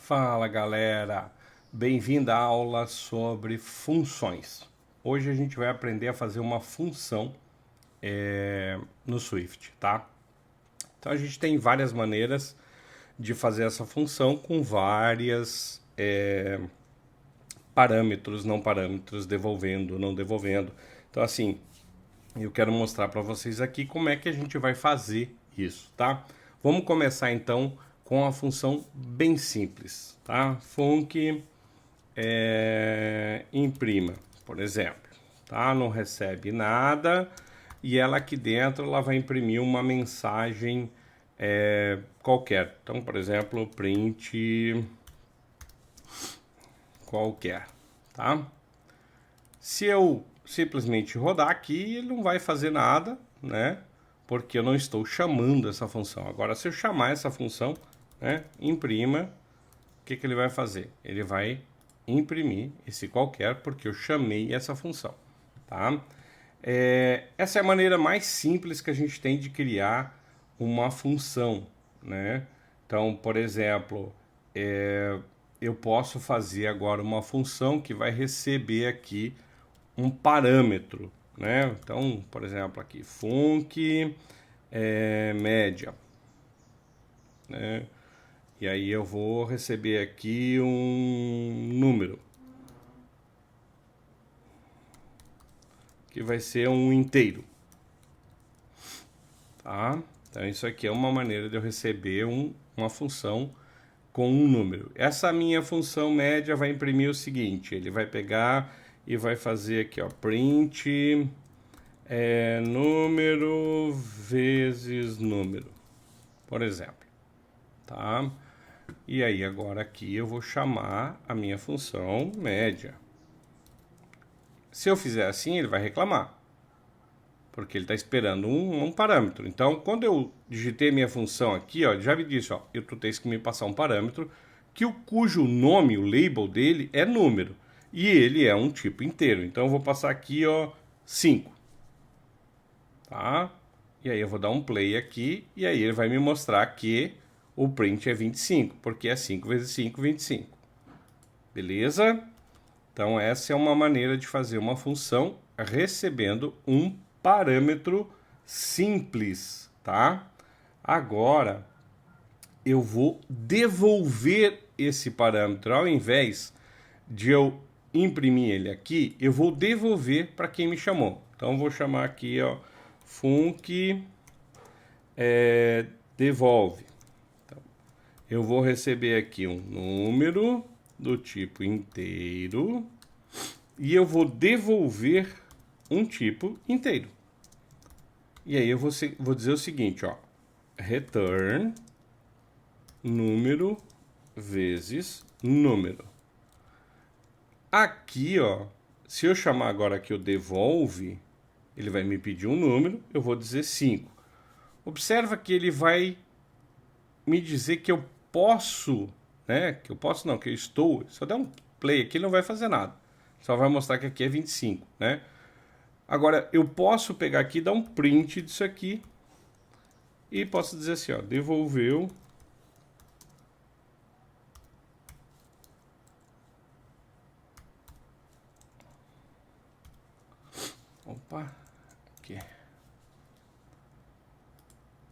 Fala galera, bem-vindo à aula sobre funções. Hoje a gente vai aprender a fazer uma função no Swift, tá? Então a gente tem várias maneiras de fazer essa função com várias parâmetros, não parâmetros, devolvendo, não devolvendo. Então assim, eu quero mostrar para vocês aqui como é que a gente vai fazer isso, tá? Vamos começar então com a função bem simples, tá? Func imprima, por exemplo, tá? Não recebe nada e ela aqui dentro ela vai imprimir uma mensagem qualquer. Então, por exemplo, print qualquer, tá? Se eu simplesmente rodar aqui, ele não vai fazer nada, né? Porque eu não estou chamando essa função. Agora, se eu chamar essa função, né, imprima, o que ele vai fazer? Ele vai imprimir esse qualquer porque eu chamei essa função, tá? Essa é a maneira mais simples que a gente tem de criar uma função, né? Então, por exemplo, eu posso fazer agora uma função que vai receber aqui um parâmetro, né? Então, por exemplo, aqui func média, né? E aí eu vou receber aqui um número, que vai ser um inteiro, tá? Então isso aqui é uma maneira de eu receber uma função com um número. Essa minha função média vai imprimir o seguinte, ele vai pegar e vai fazer aqui, ó, print número vezes número, por exemplo, tá? E aí agora aqui eu vou chamar a minha função média. Se eu fizer assim, ele vai reclamar, porque ele está esperando um parâmetro. Então, quando eu digitei minha função aqui, ó, já me disse, ó, tu tens que me passar um parâmetro cujo nome, o label dele, é número. E ele é um tipo inteiro. Então, eu vou passar aqui, ó, 5. Tá? E aí eu vou dar um play aqui, e aí ele vai me mostrar que o print é 25, porque é 5 vezes 5, 25. Beleza? Então, essa é uma maneira de fazer uma função recebendo um parâmetro simples, tá? Agora, eu vou devolver esse parâmetro. Ao invés de eu imprimir ele aqui, eu vou devolver para quem me chamou. Então, eu vou chamar aqui, ó, func devolve. Então, eu vou receber aqui um número do tipo inteiro e eu vou devolver um tipo inteiro. E aí eu vou dizer o seguinte, ó, return número vezes número. Aqui, ó, se eu chamar agora aqui o devolve, ele vai me pedir um número, eu vou dizer 5. Observa que ele vai me dizer que eu posso, né? Que eu posso não, que eu estou. Se eu der um play aqui, ele não vai fazer nada. Só vai mostrar que aqui é 25, né? Agora, eu posso pegar aqui e dar um print disso aqui. E posso dizer assim, ó, devolveu. Opa, aqui.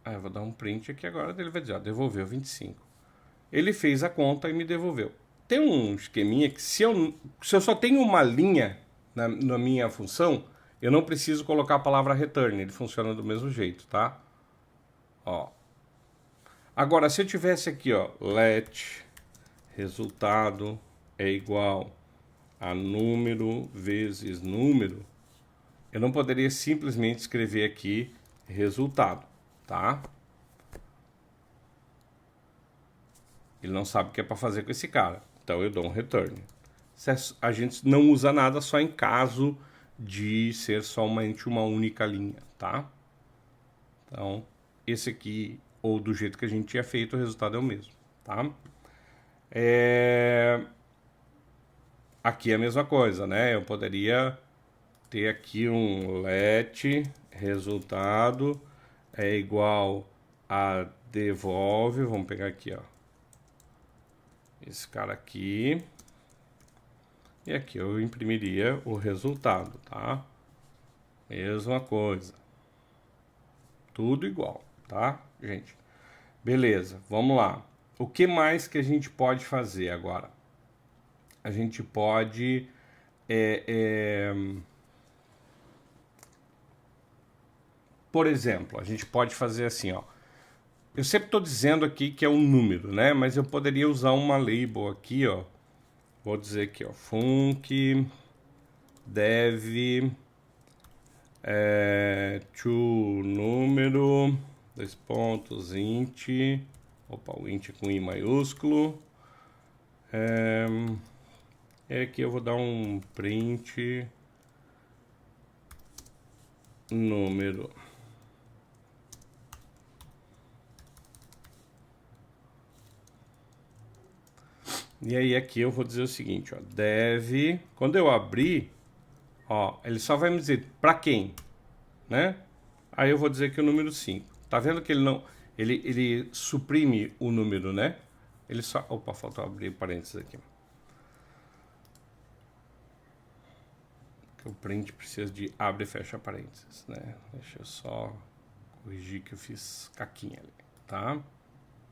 Aí eu vou dar um print aqui agora, ele vai dizer, ó, devolveu 25. Ele fez a conta e me devolveu. Tem um esqueminha que se eu só tenho uma linha na minha função, eu não preciso colocar a palavra return, ele funciona do mesmo jeito, tá? Ó. Agora, se eu tivesse aqui, ó, let resultado é igual a número vezes número, eu não poderia simplesmente escrever aqui resultado, tá? Ele não sabe o que é para fazer com esse cara, então eu dou um return. A gente não usa nada só em caso de ser somente uma única linha, tá? Então, esse aqui, ou do jeito que a gente tinha feito, o resultado é o mesmo, tá? Aqui é a mesma coisa, né? Eu poderia ter aqui um let resultado é igual a devolve, vamos pegar aqui, ó, esse cara aqui. E aqui eu imprimiria o resultado, tá? Mesma coisa. Tudo igual, tá, gente? Beleza, vamos lá. O que mais que a gente pode fazer agora? A gente pode... Por exemplo, a gente pode fazer assim, ó. Eu sempre estou dizendo aqui que é um número, né? Mas eu poderia usar uma label aqui, ó. Vou dizer aqui, ó. Func dev to número, dois pontos, int. Opa, o int com i maiúsculo. E aqui eu vou dar um print número. E aí aqui eu vou dizer o seguinte, ó, dev, quando eu abrir, ó, ele só vai me dizer para quem, né? Aí eu vou dizer que o número 5. Tá vendo que ele não, ele suprime o número, né? Ele só, opa, faltou abrir parênteses aqui. Que o print precisa de abre e fecha parênteses, né? Deixa eu só corrigir que eu fiz caquinha ali, tá?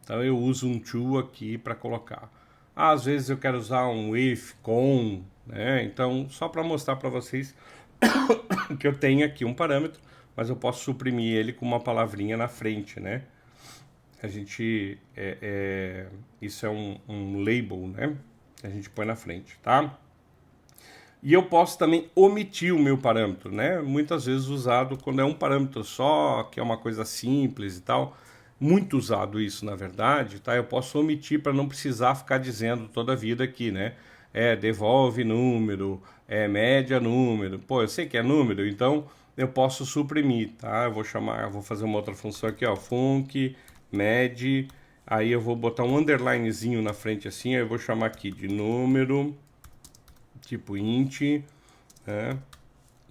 Então eu uso um to aqui para colocar. Às vezes eu quero usar um if, com, né? Então, só para mostrar para vocês que eu tenho aqui um parâmetro, mas eu posso suprimir ele com uma palavrinha na frente, né? A gente, isso é um label, né? Que a gente põe na frente, tá? E eu posso também omitir o meu parâmetro, né? Muitas vezes usado quando é um parâmetro só, que é uma coisa simples e tal. Muito usado isso, na verdade, tá? Eu posso omitir para não precisar ficar dizendo toda a vida aqui, né? Devolve número, média número. Pô, eu sei que é número, então eu posso suprimir, tá? Eu vou fazer uma outra função aqui, ó, func, med, aí eu vou botar um underlinezinho na frente assim, aí eu vou chamar aqui de número, tipo int, né?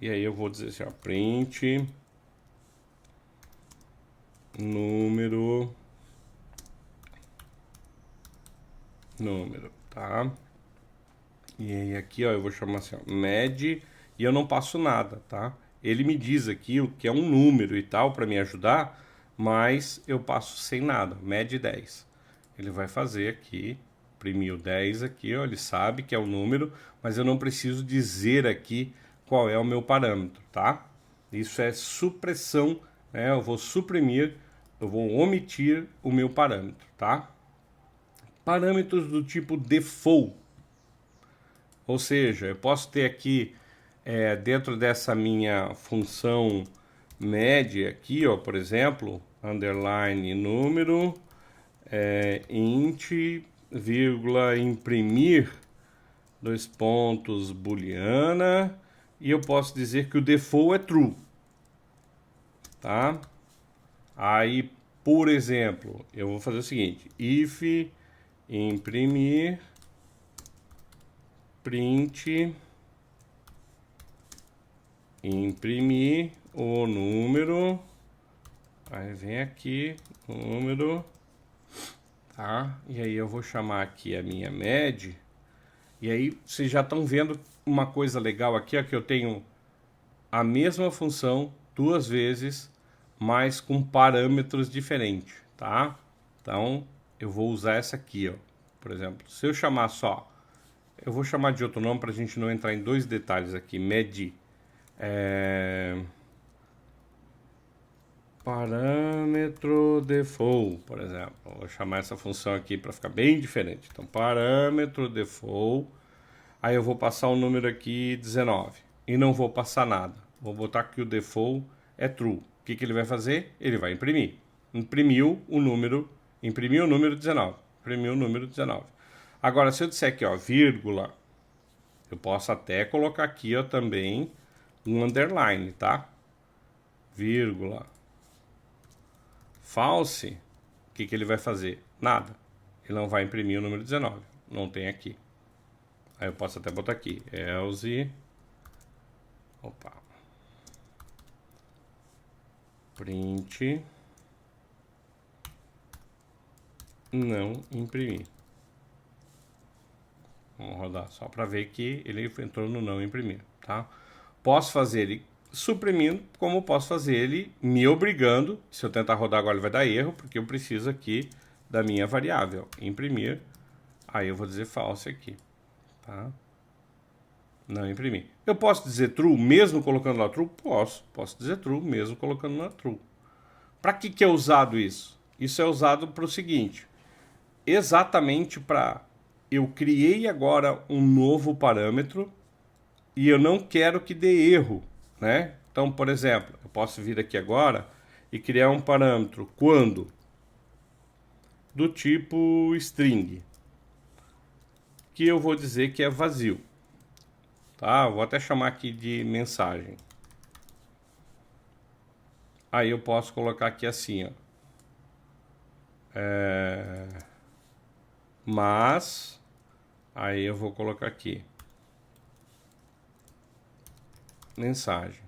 E aí eu vou dizer assim, ó, print número, tá? E aí aqui, ó, eu vou chamar assim, ó, med, e eu não passo nada, tá? Ele me diz aqui o que é um número e tal para me ajudar, mas eu passo sem nada, med 10. Ele vai fazer aqui, imprimir o 10 aqui, ó, ele sabe que é o número, mas eu não preciso dizer aqui qual é o meu parâmetro, tá? Isso é supressão, né? Eu vou suprimir, eu vou omitir o meu parâmetro, tá? Parâmetros do tipo default, ou seja, eu posso ter aqui dentro dessa minha função média aqui, ó, por exemplo, underline número, int, vírgula, imprimir, dois pontos, booleana, e eu posso dizer que o default é true, tá? Aí, por exemplo, eu vou fazer o seguinte, if imprimir print imprimir o número, aí vem aqui o número, tá? E aí eu vou chamar aqui a minha med, e aí vocês já estão vendo uma coisa legal aqui, ó, que eu tenho a mesma função duas vezes, mas com parâmetros diferentes, tá? Então eu vou usar essa aqui, ó. Por exemplo, se eu chamar só, eu vou chamar de outro nome para a gente não entrar em dois detalhes aqui, med, parâmetro default, por exemplo. Vou chamar essa função aqui para ficar bem diferente. Então, parâmetro default. Aí eu vou passar o número aqui 19 e não vou passar nada. Vou botar que o default é true. O que ele vai fazer? Ele vai imprimir. Imprimiu o número 19. Imprimiu o número 19. Agora, se eu disser aqui, ó, vírgula, eu posso até colocar aqui, ó, também um underline, tá? Vírgula. False, o que ele vai fazer? Nada. Ele não vai imprimir o número 19. Não tem aqui. Aí eu posso até botar aqui. Else. Opa. Print. Não imprimir. Vamos rodar só para ver que ele entrou no não imprimir, tá? Posso fazer ele suprimindo, como posso fazer ele me obrigando. Se eu tentar rodar agora ele vai dar erro, porque eu preciso aqui da minha variável imprimir. Aí eu vou dizer false aqui, tá? Não imprimir. Eu posso dizer true mesmo colocando lá true? Posso dizer true mesmo colocando lá true. Para que é usado isso? Isso é usado para o seguinte, exatamente para eu criei agora um novo parâmetro e eu não quero que dê erro, né? Então, por exemplo, eu posso vir aqui agora e criar um parâmetro quando do tipo string, que eu vou dizer que é vazio, tá? Vou até chamar aqui de mensagem. Aí eu posso colocar aqui assim, ó. Mas aí eu vou colocar aqui mensagem.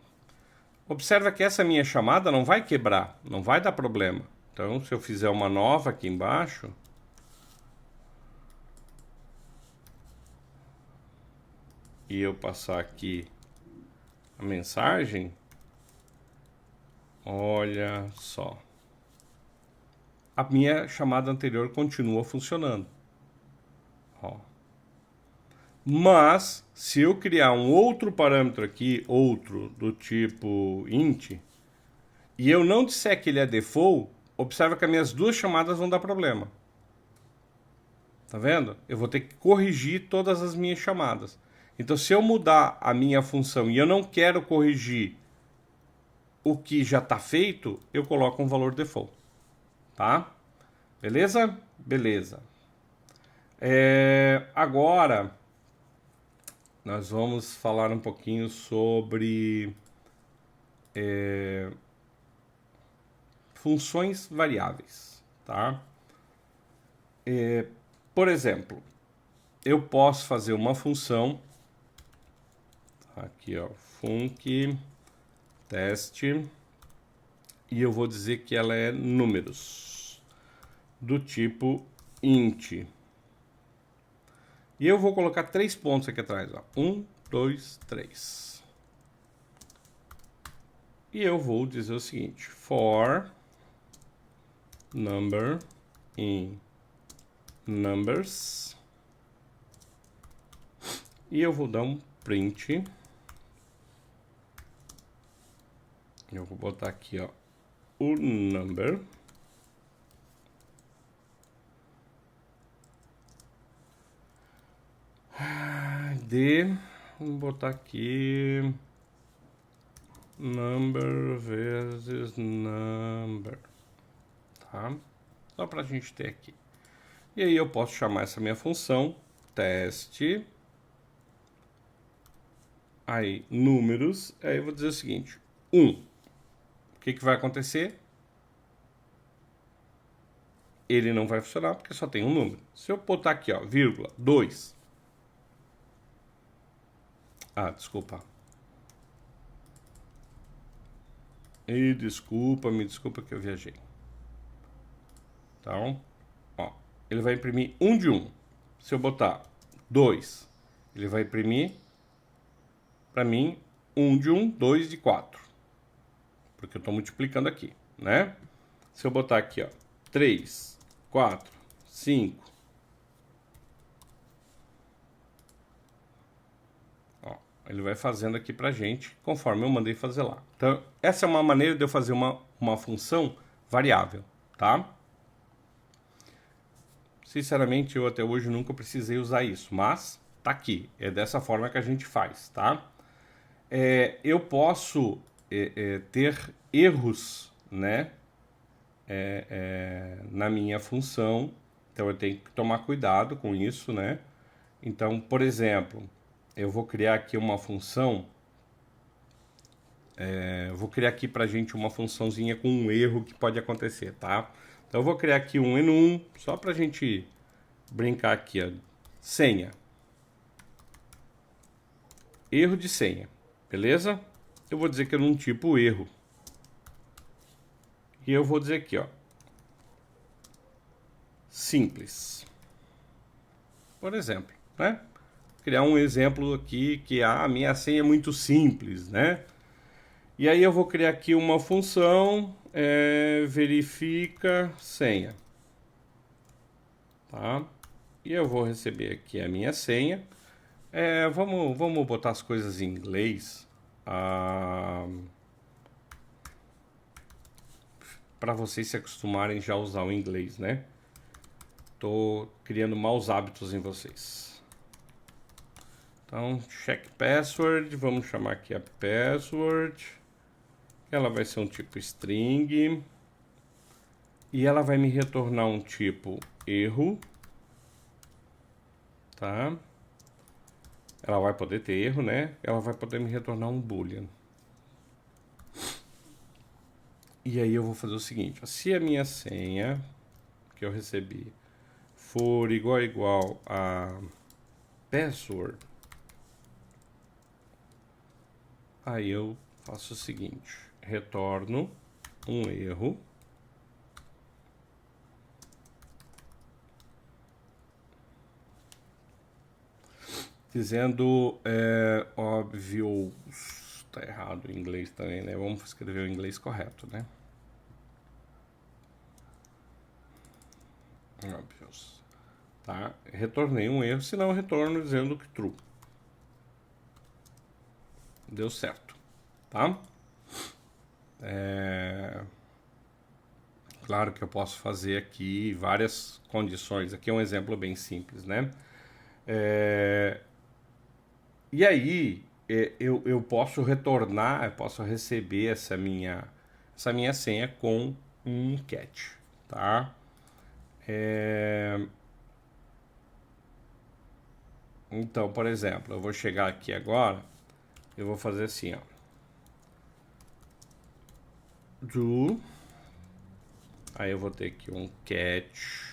Observa que essa minha chamada não vai quebrar, não vai dar problema. Então, se eu fizer uma nova aqui embaixo, e eu passar aqui a mensagem, olha só. A minha chamada anterior continua funcionando. Ó. Mas, se eu criar um outro parâmetro aqui, outro do tipo int, e eu não disser que ele é default, observa que as minhas duas chamadas vão dar problema. Tá vendo? Eu vou ter que corrigir todas as minhas chamadas. Então, se eu mudar a minha função e eu não quero corrigir o que já está feito, eu coloco um valor default. Tá? Beleza? Beleza. Agora, nós vamos falar um pouquinho sobre funções variáveis, tá? Por exemplo, eu posso fazer uma função, aqui ó, func teste, e eu vou dizer que ela é números, do tipo int. E eu vou colocar 3 pontos aqui atrás, ó. 1, 2, 3. E eu vou dizer o seguinte, for number in numbers, e eu vou dar um print. Eu vou botar aqui, ó, o number vou botar aqui number vezes number, tá? Só pra gente ter aqui. E aí eu posso chamar essa minha função teste, aí números, aí eu vou dizer o seguinte, 1. O que vai acontecer? Ele não vai funcionar porque só tem um número. Se eu botar aqui, ó, vírgula, 2. Ah, desculpa. E me desculpa que eu viajei. Então, ó, ele vai imprimir 1 de 1. Se eu botar 2, ele vai imprimir para mim 1 de 1, 2 de 4. Porque eu estou multiplicando aqui, né? Se eu botar aqui, ó, 3, 4, 5. Ó, ele vai fazendo aqui pra gente conforme eu mandei fazer lá. Então, essa é uma maneira de eu fazer uma função variável, tá? Sinceramente, eu até hoje nunca precisei usar isso, mas tá aqui. É dessa forma que a gente faz, tá? Eu posso ter erros, né? Na minha função, então eu tenho que tomar cuidado com isso, né? Então, por exemplo, eu vou criar aqui uma função, vou criar aqui pra gente uma funçãozinha com um erro que pode acontecer, tá? Então eu vou criar aqui um enum, só pra gente brincar aqui, ó, senha. Erro de senha, beleza? Eu vou dizer que é num tipo erro. E eu vou dizer aqui, ó, simples. Por exemplo, né? criar um exemplo aqui que a minha senha é muito simples, né? E aí eu vou criar aqui uma função, verifica senha, tá? E eu vou receber aqui a minha senha. Vamos botar as coisas em inglês, para vocês se acostumarem já a usar o inglês, né? Tô criando maus hábitos em vocês. Então, check password, vamos chamar aqui a password. Ela vai ser um tipo string. E ela vai me retornar um tipo erro. Tá? Ela vai poder ter erro, né? Ela vai poder me retornar um boolean. E aí eu vou fazer o seguinte, ó, se a minha senha que eu recebi for igual a password, aí eu faço o seguinte, retorno um erro dizendo óbvio, tá errado em inglês também, né? Vamos escrever o inglês correto, né? Obvious. Tá? Retornei um erro, senão eu retorno dizendo que true. Deu certo, tá? Claro que eu posso fazer aqui várias condições. Aqui é um exemplo bem simples, né? E aí eu posso retornar, eu posso receber essa minha senha com um catch, tá? Então, por exemplo, eu vou chegar aqui agora, eu vou fazer assim, ó. Do, aí eu vou ter aqui um catch.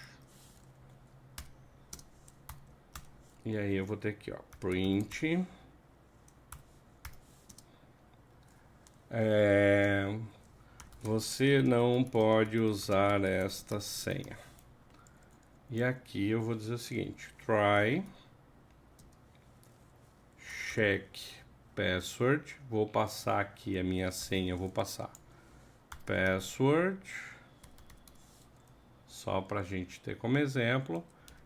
E aí eu vou ter aqui, ó, print. Você não pode usar esta senha. E aqui eu vou dizer o seguinte, try check password, vou passar aqui a minha senha, vou passar password, só para a gente ter como exemplo,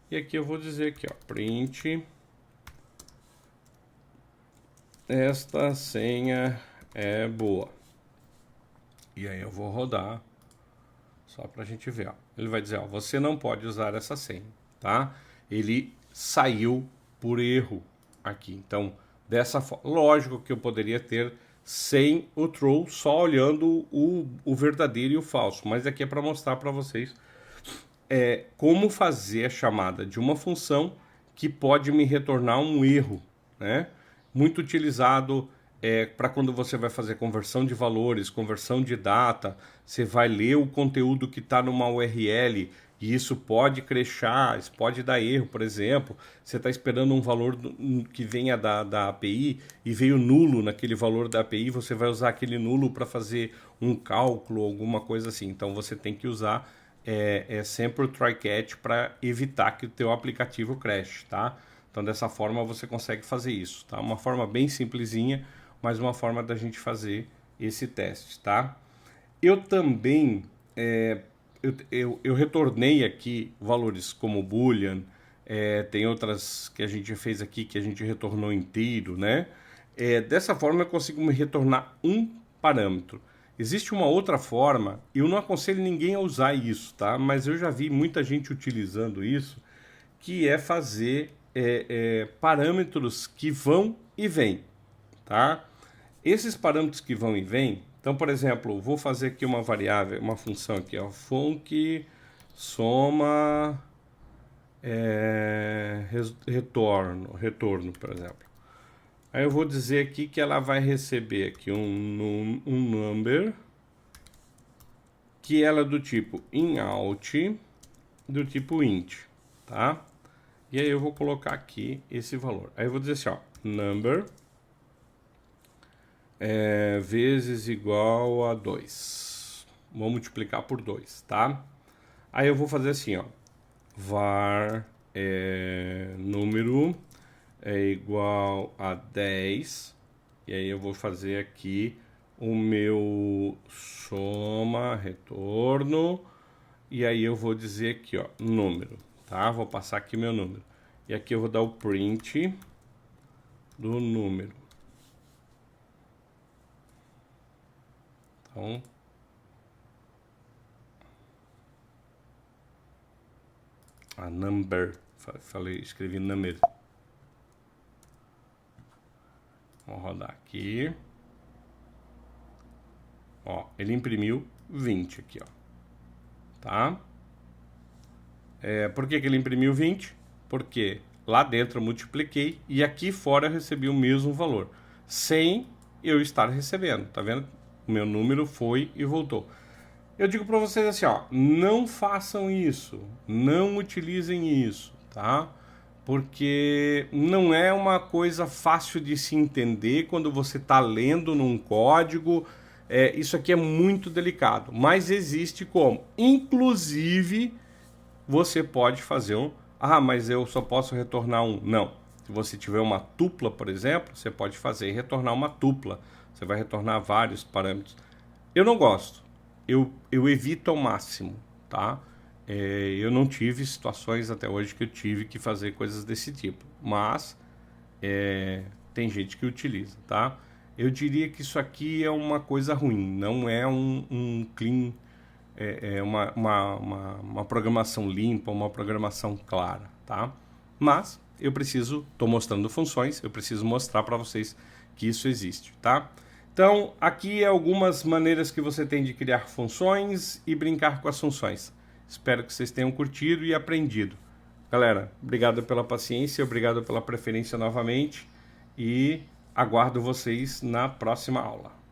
e aqui eu vou dizer aqui, ó, print, esta senha é boa, e aí eu vou rodar, só para a gente ver, ó. Ele vai dizer, ó, você não pode usar essa senha, tá? Ele saiu por erro aqui, então dessa forma, lógico que eu poderia ter sem o true, só olhando o verdadeiro e o falso, mas aqui é para mostrar para vocês como fazer a chamada de uma função que pode me retornar um erro, né? Muito utilizado para quando você vai fazer conversão de valores, conversão de data, você vai ler o conteúdo que está numa URL e isso pode crashar, isso pode dar erro, por exemplo, você está esperando um valor que venha da API e veio nulo naquele valor da API, você vai usar aquele nulo para fazer um cálculo, alguma coisa assim. Então você tem que usar sempre o try catch para evitar que o teu aplicativo crash, tá? Então dessa forma você consegue fazer isso, tá? Uma forma bem simplesinha, mas uma forma da gente fazer esse teste, tá? Eu também eu retornei aqui valores como boolean, tem outras que a gente fez aqui que a gente retornou inteiro, né? Dessa forma eu consigo me retornar um parâmetro. Existe uma outra forma, eu não aconselho ninguém a usar isso, tá? Mas eu já vi muita gente utilizando isso, que é fazer parâmetros que vão e vêm, tá? Esses parâmetros que vão e vêm, então, por exemplo, vou fazer aqui uma variável, uma função aqui, ó, func soma retorno, por exemplo. Aí eu vou dizer aqui que ela vai receber aqui um number, que ela é do tipo inout, do tipo int, tá? E aí eu vou colocar aqui esse valor. Aí eu vou dizer assim, ó, number vezes igual a 2. Vou multiplicar por 2, tá? Aí eu vou fazer assim, ó, var número é igual a 10. E aí eu vou fazer aqui o meu soma, retorno. E aí eu vou dizer aqui, ó, número, tá? Vou passar aqui meu número. E aqui eu vou dar o print do número. Então, a number, escrevi number. Vamos rodar aqui. Ó, ele imprimiu 20 aqui, ó. Tá? Por que ele imprimiu 20? Porque lá dentro eu multipliquei e aqui fora eu recebi o mesmo valor, sem eu estar recebendo. Tá vendo? O meu número foi e voltou. Eu digo para vocês assim, ó, não façam isso, não utilizem isso, tá? Porque não é uma coisa fácil de se entender quando você está lendo num código. Isso aqui é muito delicado, mas existe como. Inclusive, você pode fazer um... Ah, mas eu só posso retornar um. Não. Se você tiver uma tupla, por exemplo, você pode fazer e retornar uma tupla. Você vai retornar vários parâmetros. Eu não gosto. Eu evito ao máximo, tá? Eu não tive situações até hoje que eu tive que fazer coisas desse tipo. Mas tem gente que utiliza, tá? Eu diria que isso aqui é uma coisa ruim. Não é um clean... uma programação limpa, uma programação clara, tá? Mas eu estou mostrando funções, eu preciso mostrar para vocês que isso existe, tá? Então, aqui é algumas maneiras que você tem de criar funções e brincar com as funções. Espero que vocês tenham curtido e aprendido. Galera, obrigado pela paciência, obrigado pela preferência novamente e aguardo vocês na próxima aula.